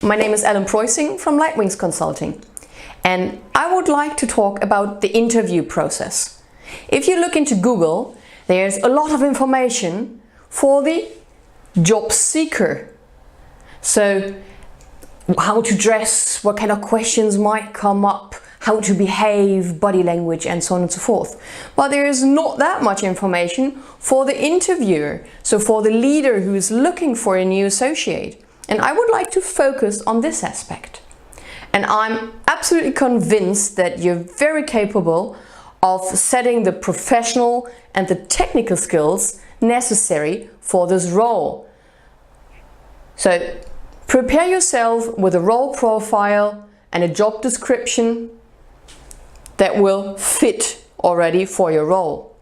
My name is Ellen Preussing from Lightwings Consulting, and I would like to talk about the interview process. If you look into Google, there's a lot of information for the job seeker. So how to dress, what kind of questions might come up, how to behave, body language, and so on and so forth. But there is not that much information for the interviewer, so for the leader who is looking for a new associate. And I would like to focus on this aspect. And I'm absolutely convinced that you're very capable of setting the professional and the technical skills necessary for this role. So prepare yourself with a role profile and a job description that will fit already for your role.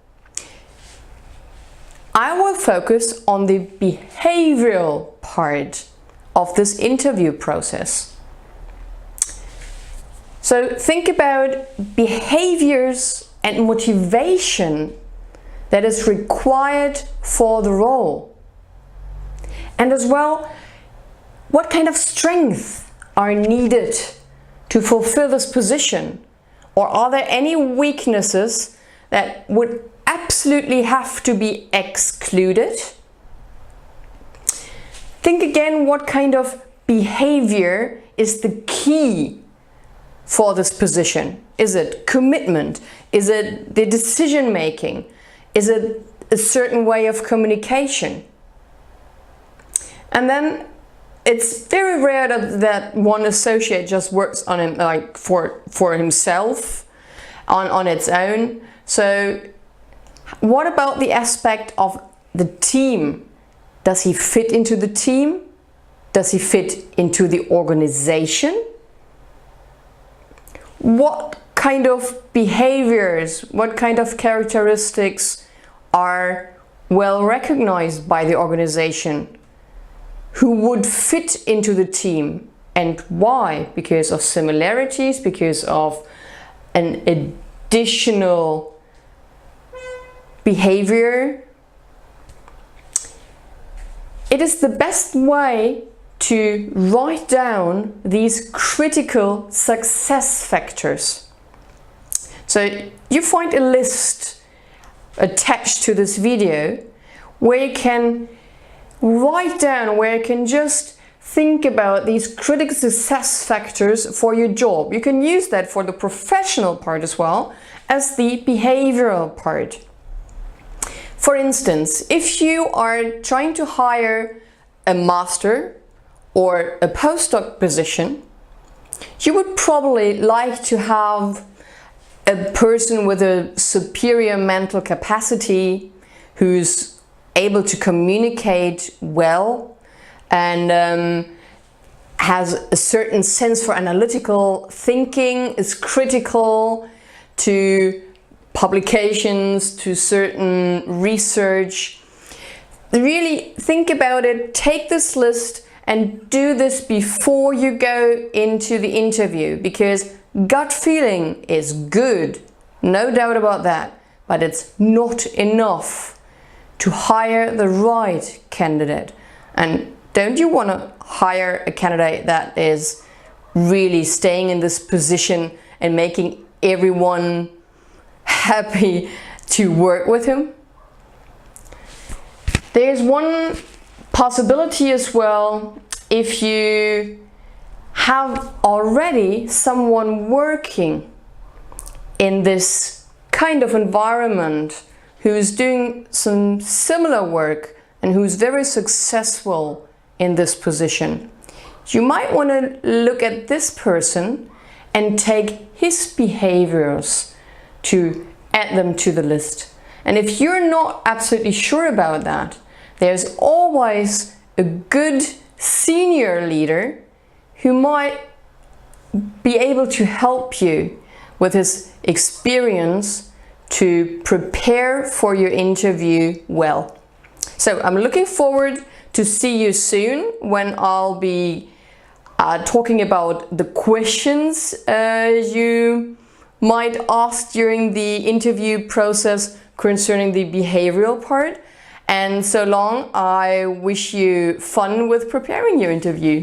I will focus on the behavioral part of this interview process. So think about behaviors and motivation that is required for the role. And as well, what kind of strengths are needed to fulfill this position? Or are there any weaknesses that would absolutely have to be excluded? Think again, what kind of behavior is the key for this position? Is it commitment? Is it the decision making? Is it a certain way of communication? And then it's very rare that one associate just works on him, like for himself on its own. So what about the aspect of the team? Does he fit into the team? Does he fit into the organization? What kind of behaviors, what kind of characteristics are well recognized by the organization? Who would fit into the team and why? Because of similarities, because of an additional behavior. It is the best way to write down these critical success factors. So you find a list attached to this video where you can write down, where you can just think about these critical success factors for your job. You can use that for the professional part as well as the behavioral part. For instance, if you are trying to hire a master or a postdoc position, you would probably like to have a person with a superior mental capacity who's able to communicate well and has a certain sense for analytical thinking, is critical to publications, to certain research. Really think about it, take this list and do this before you go into the interview, because gut feeling is good, no doubt about that, but it's not enough to hire the right candidate. And don't you want to hire a candidate that is really staying in this position and making everyone happy to work with him? There's one possibility as well. If you have already someone working in this kind of environment who's doing some similar work and who's very successful in this position, you might want to look at this person and take his behaviors to add them to the list. And if you're not absolutely sure about that, there's always a good senior leader who might be able to help you with his experience to prepare for your interview well. So I'm looking forward to see you soon when I'll be talking about the questions you might ask during the interview process concerning the behavioral part. And so long, I wish you fun with preparing your interview.